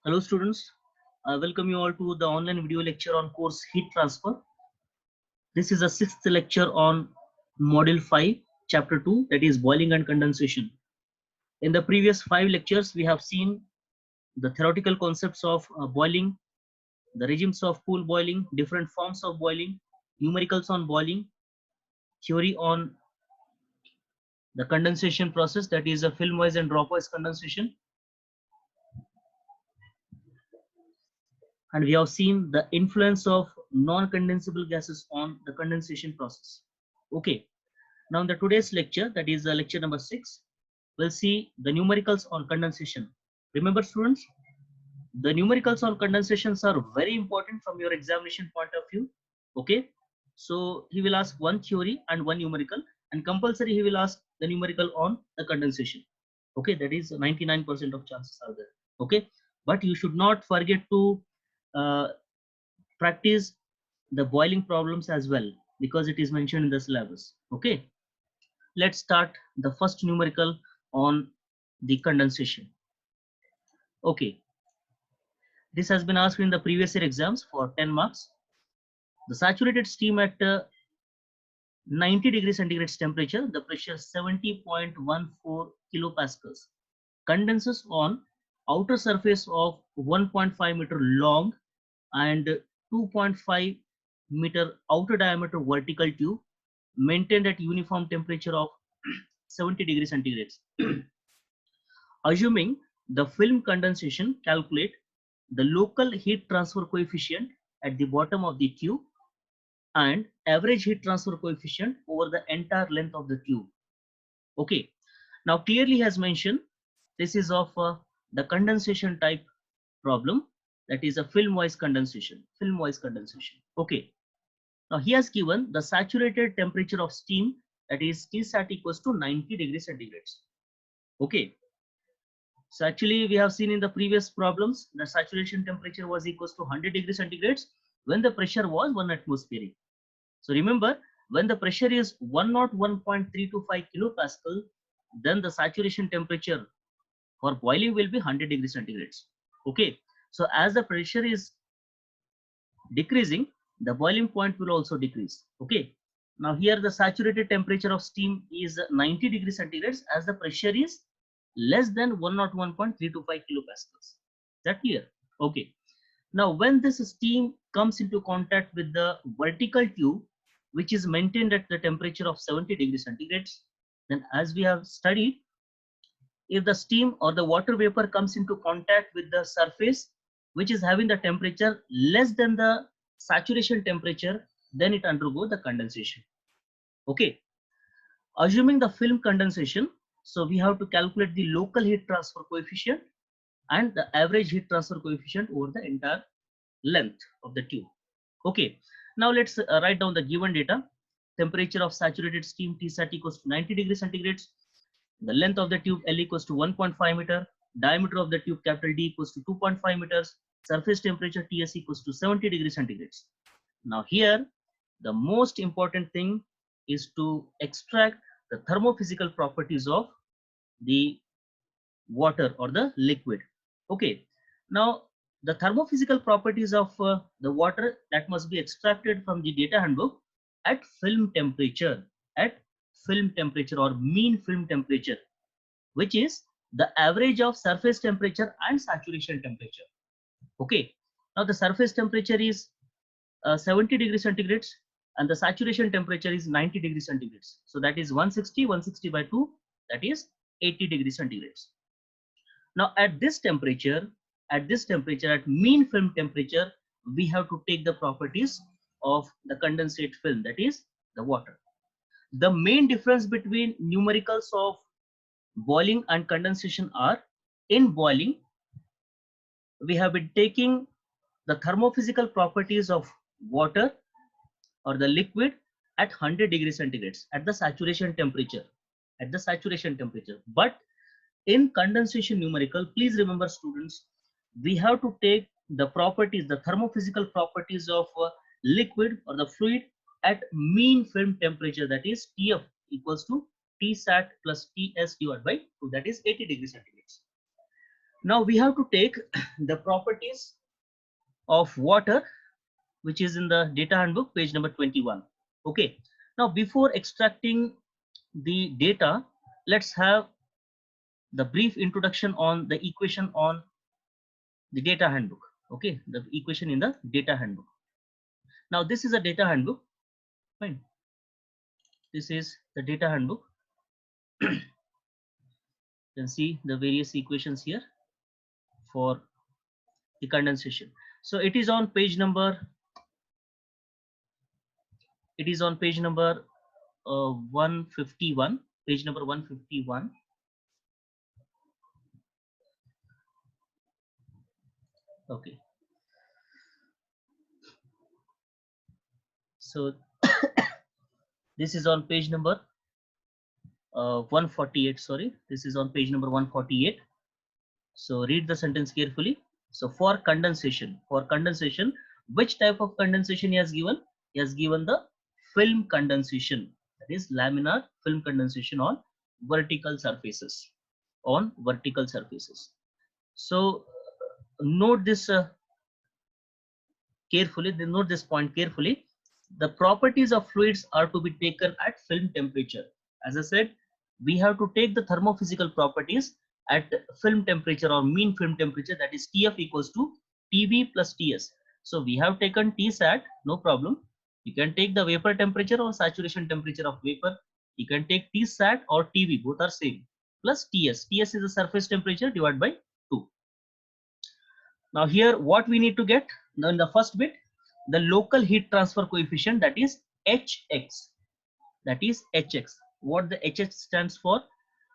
Hello students, I welcome you all to the online video lecture on course heat transfer. This is a sixth lecture on module 5 chapter 2, that is boiling and condensation. In the previous 5 lectures we have seen the theoretical concepts of boiling, the regimes of pool boiling, different forms of boiling, numericals on boiling, theory on the condensation process, that is a film wise and drop wise condensation, and we have seen the influence of non-condensable gases on the condensation process. Okay, now in the today's lecture, that is lecture number 6, we'll see the numericals on condensation. Remember students, the numericals on condensations are very important from your examination point of view. Okay, so he will ask one theory and one numerical, and compulsory he will ask the numerical on the condensation. Okay, that is 99% of chances are there. Okay, but you should not forget to uh, practice the boiling problems as well, because it is mentioned in the syllabus. Okay, let's start the first numerical on the condensation. Okay, this has been asked in the previous year exams for 10 marks. The saturated steam at 90 degrees centigrade temperature, the pressure 70.14 kilopascals, condenses on outer surface of 1.5 meter long and 2.5 meter outer diameter vertical tube, maintained at uniform temperature of 70 degrees centigrade. Assuming the film condensation, calculate the local heat transfer coefficient at the bottom of the tube and average heat transfer coefficient over the entire length of the tube. Okay, now clearly has mentioned this is of the condensation type problem, that is a film wise condensation. Okay, now he has given the saturated temperature of steam, that is Tsat equals to 90 degrees centigrade. Okay, so actually we have seen in the previous problems the saturation temperature was equals to 100 degrees centigrade when the pressure was 1 atmospheric. So remember, when the pressure is 101.325 kilopascal, then the saturation temperature for boiling will be 100 degrees centigrade. Okay, so as the pressure is decreasing, the boiling point will also decrease. Okay, now here the saturated temperature of steam is 90 degrees centigrade as the pressure is less than 101.325 kilopascals. Is that clear? Okay, now when this steam comes into contact with the vertical tube, which is maintained at the temperature of 70 degrees centigrade, then as we have studied, if the steam or the water vapor comes into contact with the surface which is having the temperature less than the saturation temperature, then it undergo the condensation. Okay, assuming the film condensation, so we have to calculate the local heat transfer coefficient and the average heat transfer coefficient over the entire length of the tube. Okay, now let's write down the given data. Temperature of saturated steam Tsat equals to 90 degrees centigrade. The length of the tube L equals to 1.5 meter. Diameter of the tube capital D equals to 2.5 meters. Surface temperature Ts equals to 70 degrees centigrade. Now here, the most important thing is to extract the thermophysical properties of the water or the liquid. Okay, now the thermophysical properties of the water that must be extracted from the data handbook at film temperature, at film temperature or mean film temperature, which is the average of surface temperature and saturation temperature. Okay, now the surface temperature is 70 degrees centigrade and the saturation temperature is 90 degrees centigrade. So that is 160 by 2, that is 80 degrees centigrade. Now at mean film temperature, we have to take the properties of the condensate film, that is the water. The main difference between numericals of boiling and condensation are, in boiling, we have been taking the thermophysical properties of water or the liquid at 100 degrees centigrade at the saturation temperature, but in condensation numerical, please remember students, we have to take the properties, the thermophysical properties of liquid or the fluid at mean film temperature, that is Tf equals to Tsat plus Ts divided by 2, that is 80 degrees centigrade. Now we have to take the properties of water, which is in the data handbook, page number 21. Okay. Now before extracting the data, let's have the brief introduction on the equation on the data handbook. Okay, the equation in the data handbook. Now this is a data handbook. Fine. This is the data handbook. You can see the various equations here for the condensation. So it is on page number. It is on page number 151. Page number 151. Okay. So this is on page number 148. Sorry, this is on page number 148. So read the sentence carefully. So for condensation, which type of condensation he has given? He has given the film condensation, that is laminar film condensation on vertical surfaces. On vertical surfaces. So note this carefully. They note this point carefully. The properties of fluids are to be taken at film temperature. As I said, we have to take the thermophysical properties at film temperature or mean film temperature, that is TF equals to TB plus TS. So we have taken TSAT, no problem. You can take the vapor temperature or saturation temperature of vapor. You can take TSAT or TB, both are same, plus TS. TS is the surface temperature divided by 2. Now here what we need to get, now in the first bit, the local heat transfer coefficient, that is Hx, that is Hx. What the Hx stands for?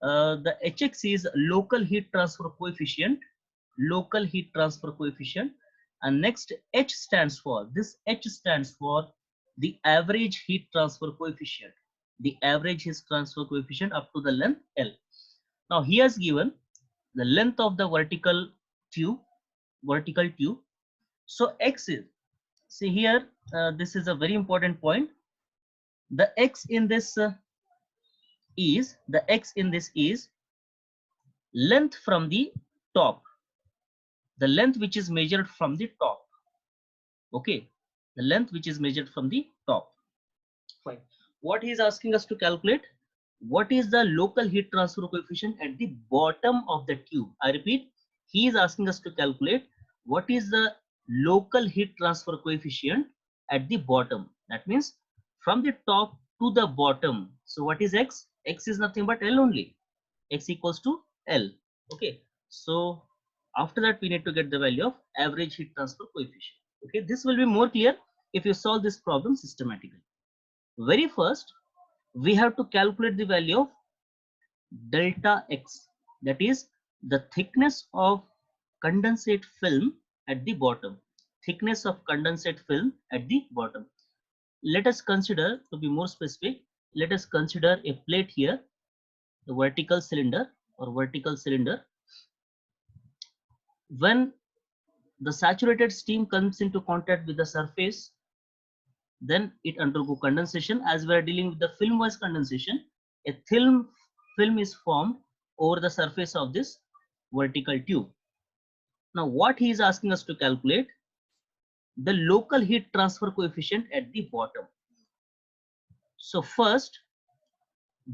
The Hx is local heat transfer coefficient, local heat transfer coefficient. And next H stands for, this H stands for the average heat transfer coefficient, the average heat transfer coefficient up to the length L. Now he has given the length of the vertical tube, so X is, see here, this is a very important point. The X in this is length from the top, the length which is measured from the top. Okay, the length which is measured from the top. Fine. What he is asking us to calculate, what is the local heat transfer coefficient at the bottom of the tube? I repeat, he is asking us to calculate what is the local heat transfer coefficient at the bottom. That means from the top to the bottom. So what is X? X is nothing but L only. X equals to L. Okay. So after that, we need to get the value of average heat transfer coefficient. Okay. This will be more clear if you solve this problem systematically. Very first, we have to calculate the value of delta X, that is the thickness of condensate film at the bottom, thickness of condensate film at the bottom. Let us consider, to be more specific, let us consider a plate here, the vertical cylinder or vertical cylinder. When the saturated steam comes into contact with the surface, then it undergo condensation. As we are dealing with the film wise condensation, a film is formed over the surface of this vertical tube. Now what he is asking us to calculate, the local heat transfer coefficient at the bottom. So first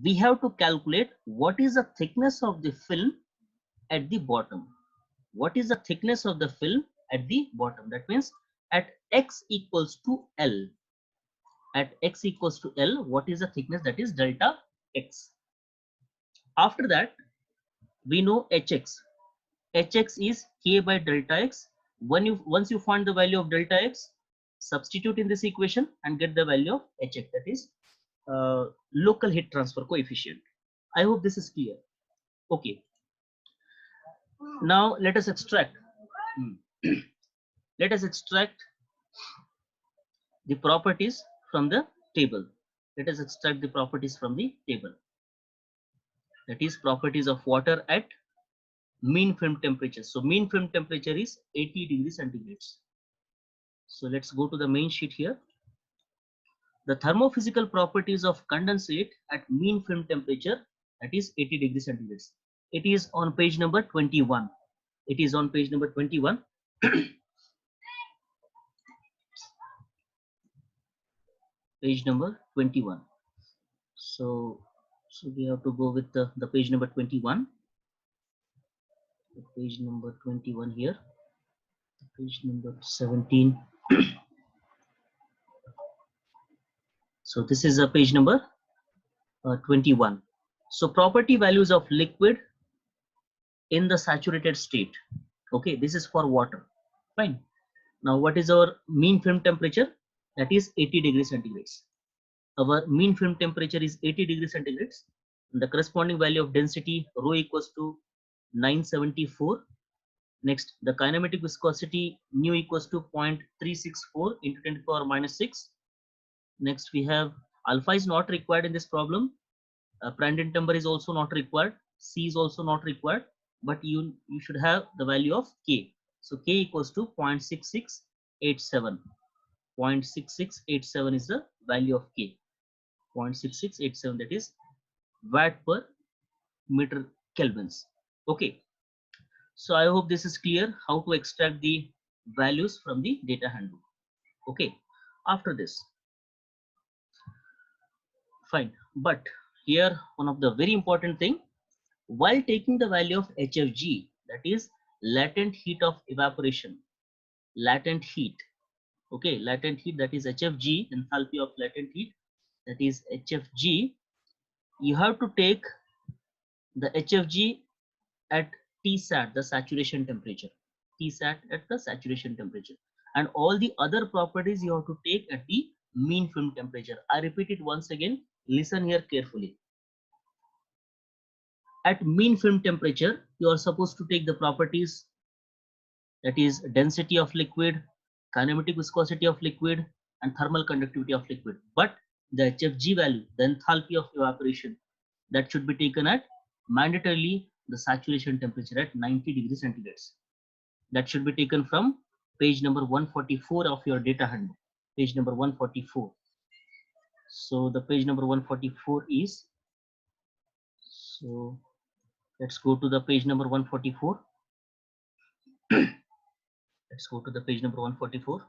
we have to calculate what is the thickness of the film at the bottom. What is the thickness of the film at the bottom? That means at X equals to L. At X equals to L, what is the thickness? That is delta X. After that, we know Hx. Hx is K by delta X. Once you find the value of delta X, substitute in this equation and get the value of Hx, that is local heat transfer coefficient. I hope this is clear. Okay. Now let us extract. Let us extract the properties from the table. Let us extract the properties from the table. That is properties of water at mean film temperature. So mean film temperature is 80 degrees centigrades. So let's go to the main sheet here. The thermophysical properties of condensate at mean film temperature, that is 80 degrees centigrades. It is on page number 21. It is on page number 21. Page number 21. So we have to go with the page number 21. Page number 21 here. Page number 17. So this is a page number 21. So property values of liquid in the saturated state. Okay, this is for water. Fine. Now what is our mean film temperature? That is 80 degrees centigrades. Our mean film temperature is 80 degrees centigrades. The corresponding value of density rho equals to 974. Next, the kinematic viscosity mu equals to 0.364 into 10 to the power minus 6. Next, we have alpha is not required in this problem. Prandtl number is also not required. C is also not required. But you should have the value of K. So K equals to 0.6687. 0.6687 is the value of K. 0.6687, that is watt per meter kelvins. Okay. So I hope this is clear how to extract the values from the data handbook. Okay. After this, fine. But here one of the very important thing, while taking the value of HFG, that is latent heat of evaporation, latent heat. Okay, latent heat, that is HFG, enthalpy of latent heat, that is HFG. You have to take the HFG at Tsat, the saturation temperature. Tsat at the saturation temperature. And all the other properties you have to take at the mean film temperature. I repeat it once again. Listen here carefully. At mean film temperature, you are supposed to take the properties, that is density of liquid, kinematic viscosity of liquid, and thermal conductivity of liquid. But the HFG value, the enthalpy of evaporation, that should be taken at mandatorily the saturation temperature at 90 degrees centigrades. That should be taken from page number 144 of your data handbook. Page number 144. So the page number 144 is, so let's go to the page number 144. Let's go to the page number 144.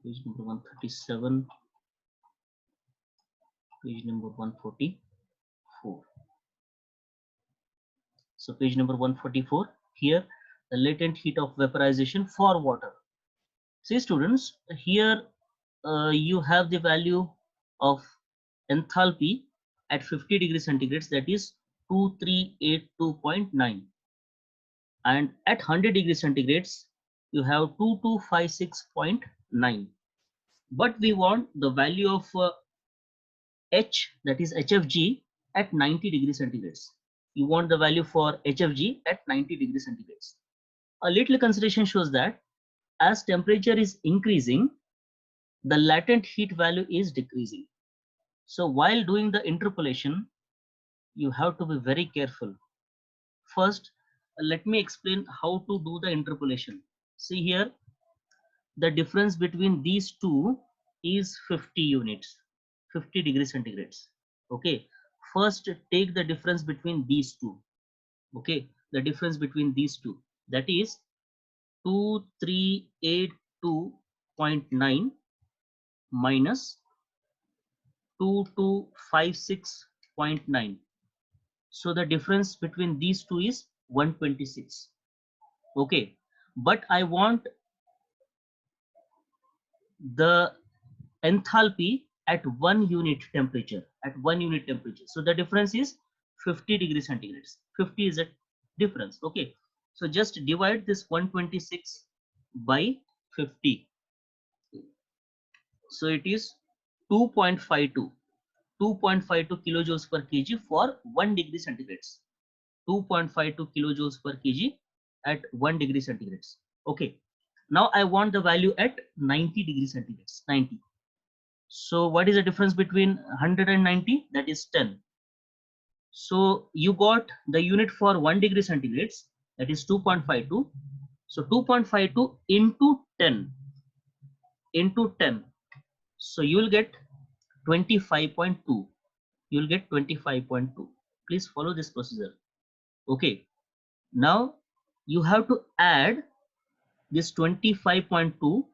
Page number 137. Page number 144. So page number 144, here the latent heat of vaporization for water. See students, here you have the value of enthalpy at 50 degrees centigrades, that is 2382.9, and at 100 degrees centigrades you have 2256.9. But we want the value of H, that is HFG, at 90 degrees centigrades. You want the value for HFG at 90 degrees centigrades. A little consideration shows that as temperature is increasing, the latent heat value is decreasing. So while doing the interpolation, you have to be very careful. First, let me explain how to do the interpolation. See here, the difference between these two is 50 units, 50 degrees centigrades. Okay, first take the difference between these two. Okay, the difference between these two, that is 2382.9 minus 2256.9. So the difference between these two is 126. Okay, but I want the enthalpy at 1 unit temperature, at 1 unit temperature. So the difference is 50 degrees centigrades. 50 is a difference. Okay, so just divide this 126 by 50. So it is 2.52 kilojoules per kg for 1 degree centigrades. 2.52 kilojoules per kg at 1 degree centigrades. Okay, now I want the value at 90 degrees centigrades. 90. So what is the difference between 100 and 90? That is 10. So you got the unit for 1 degree centigrades, that is 2.52. So 2.52 into 10 into 10. So you will get 25.2. You will get 25.2. Please follow this procedure. Okay, now you have to add this 25.2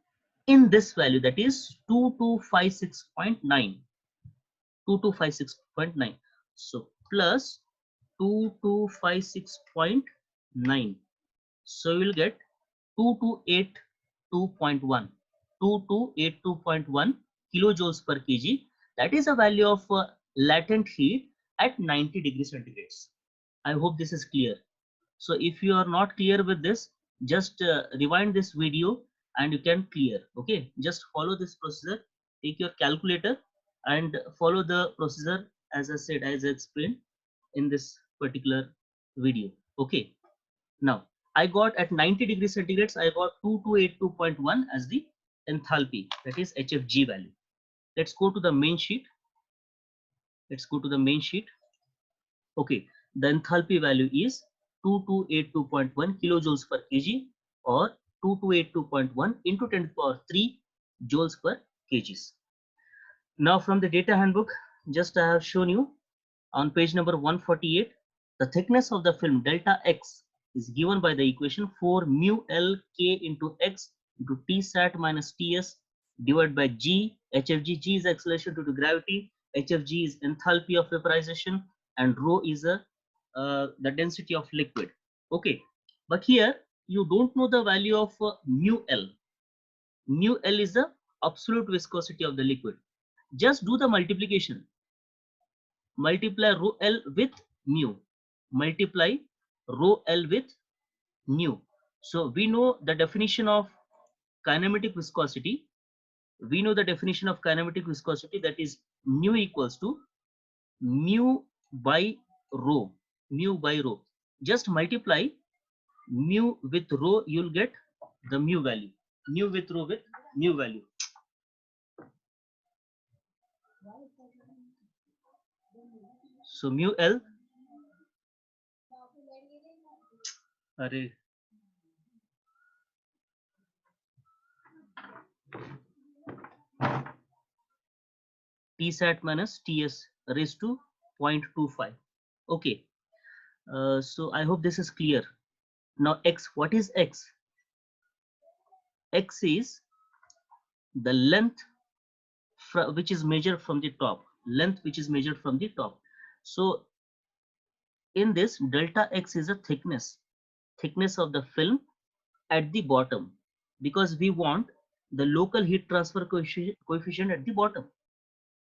in this value, that is 2256.9. 2256.9. So plus 2256.9. So you will get 2282.1. 2282.1 kilojoules per kg. That is a value of latent heat at 90 degrees centigrade. I hope this is clear. So if you are not clear with this, just rewind this video and you can clear. Okay, just follow this procedure. Take your calculator and follow the procedure as I said, as I explained in this particular video. Okay, now I got at 90 degrees centigrade, I got 2282.1 as the enthalpy, that is HFG value. Let's go to the main sheet. Let's go to the main sheet. Okay, the enthalpy value is 2282.1 kilojoules per kg, or 2282.1 into 10 to the power 3 joules per kgs. Now from the data handbook, just I have shown you on page number 148, the thickness of the film delta X is given by the equation 4 mu L K into X into T sat minus Ts divided by G. HFG, G is acceleration due to gravity, HFG is enthalpy of vaporization, and rho is the density of liquid. Okay, but here you don't know the value of mu L. Mu L is the absolute viscosity of the liquid. Just do the multiplication. Multiply rho L with mu. Multiply rho L with mu. So we know the definition of kinematic viscosity. We know the definition of kinematic viscosity, that is mu equals to mu by rho. Mu by rho. Just multiply mu with rho, you'll get the mu value. Mu with rho with mu value. So mu L. Array. T sat minus Ts raised to 0.25. Okay. So I hope this is clear. Now X, what is X? X is the length which is measured from the top. Length which is measured from the top. So in this, delta X is a thickness of the film at the bottom, because we want the local heat transfer coefficient at the bottom.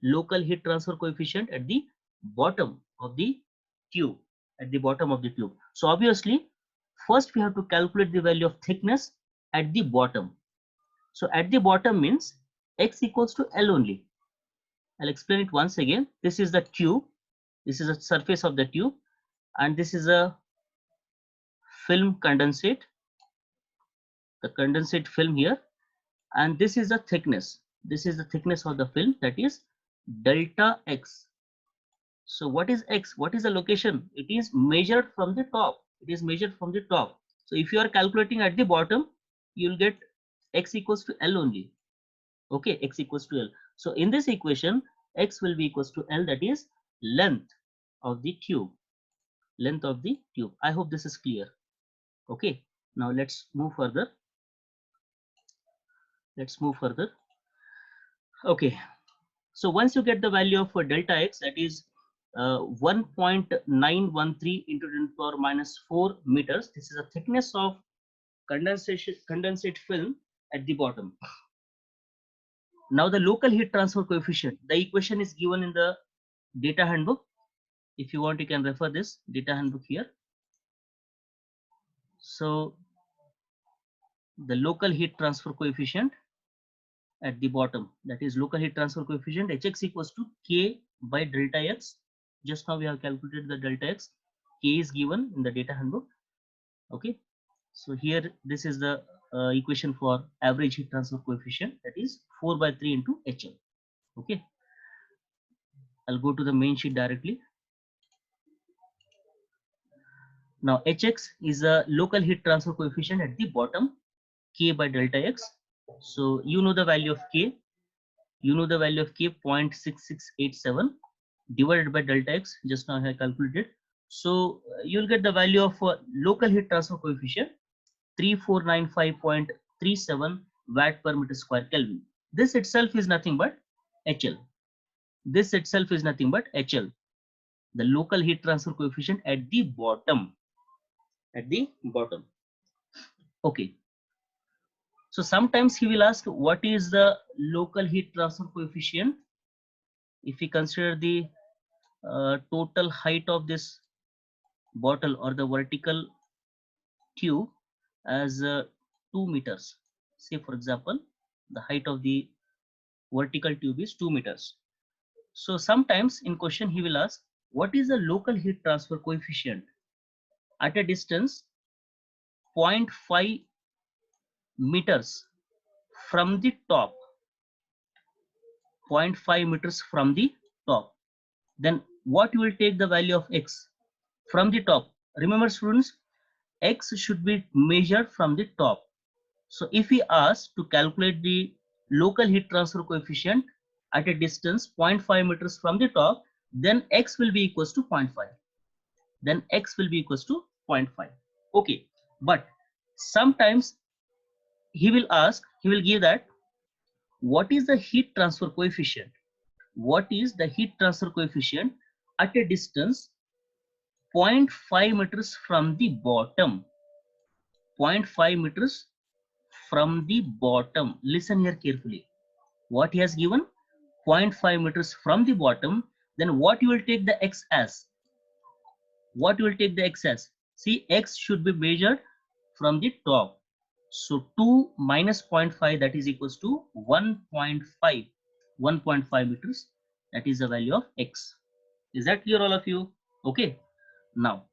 Local heat transfer coefficient at the bottom of the tube. At the bottom of the tube. So obviously, first we have to calculate the value of thickness at the bottom. So at the bottom means X equals to L only. I'll explain it once again. This is the tube. This is the surface of the tube, and this is a film condensate. The condensate film here, and this is the thickness. This is the thickness of the film, that is delta X. So what is X? What is the location? It is measured from the top. It is measured from the top. So if you are calculating at the bottom, you will get X equals to L only. Okay, X equals to L. So in this equation, X will be equals to L, that is length of the tube. Length of the tube. I hope this is clear. Okay, now let's move further. Let's move further. Okay, so once you get the value of delta X, that is 1.913 into 10 to the power minus 4 meters. This is the thickness of condensate film at the bottom. Now the local heat transfer coefficient, the equation is given in the data handbook. If you want, you can refer this data handbook here. So the local heat transfer coefficient at the bottom, that is local heat transfer coefficient, Hx equals to K by delta X. Just now we have calculated the delta X. K is given in the data handbook. Okay, so here this is the equation for average heat transfer coefficient, that is 4 by 3 into HL. Okay, I'll go to the main sheet directly. Now Hx is a local heat transfer coefficient at the bottom, K by delta X. So you know the value of K. You know the value of K, 0.6687 divided by delta X. Just now I have calculated. So you'll get the value of local heat transfer coefficient 3495.37 watt per meter square Kelvin. This itself is nothing but HL. This itself is nothing but HL, the local heat transfer coefficient at the bottom. At the bottom. Okay. So sometimes he will ask what is the local heat transfer coefficient if we consider the total height of this bottle or the vertical tube as 2 meters. Say for example, the height of the vertical tube is 2 meters. So sometimes in question he will ask what is the local heat transfer coefficient at a distance 0.5 meters from the top. 0.5 meters from the top. Then what you will take the value of x from the top. Remember students, x should be measured from the top. So if we ask to calculate the local heat transfer coefficient at a distance 0.5 meters from the top, then x will be equals to 0.5. Then x will be equals to 0.5. Okay, but sometimes he will give that what is the heat transfer coefficient? What is the heat transfer coefficient at a distance 0.5 meters from the bottom? 0.5 meters from the bottom. Listen here carefully. What he has given? 0.5 meters from the bottom. Then what you will take the x as? What you will take the x as? See, x should be measured from the top. So 2 minus 0.5, that is equals to 1.5. 1.5 meters. That is the value of x. Is that clear, all of you? Okay. Now,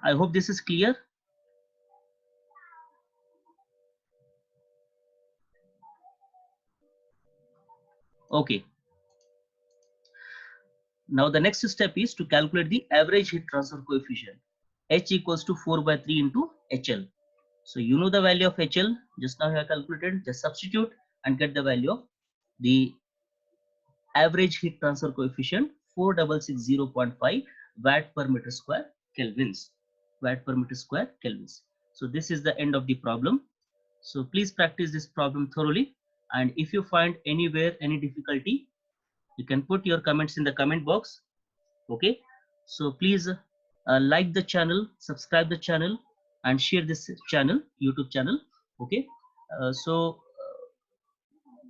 I hope this is clear. Okay. Now the next step is to calculate the average heat transfer coefficient. H equals to 4 by 3 into HL. So you know the value of HL. Just now you have calculated. Just substitute and get the value of the average heat transfer coefficient 4660.5 watt per meter square kelvins. Watt per meter square kelvins. So this is the end of the problem. So please practice this problem thoroughly. And if you find anywhere any difficulty, you can put your comments in the comment box. Okay, so please like the channel, subscribe the channel, and share this channel, YouTube channel. Okay,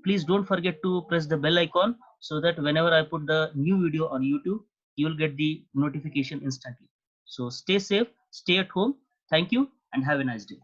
please don't forget to press the bell icon so that whenever I put the new video on YouTube, you will get the notification instantly. So stay safe, stay at home. Thank you and have a nice day.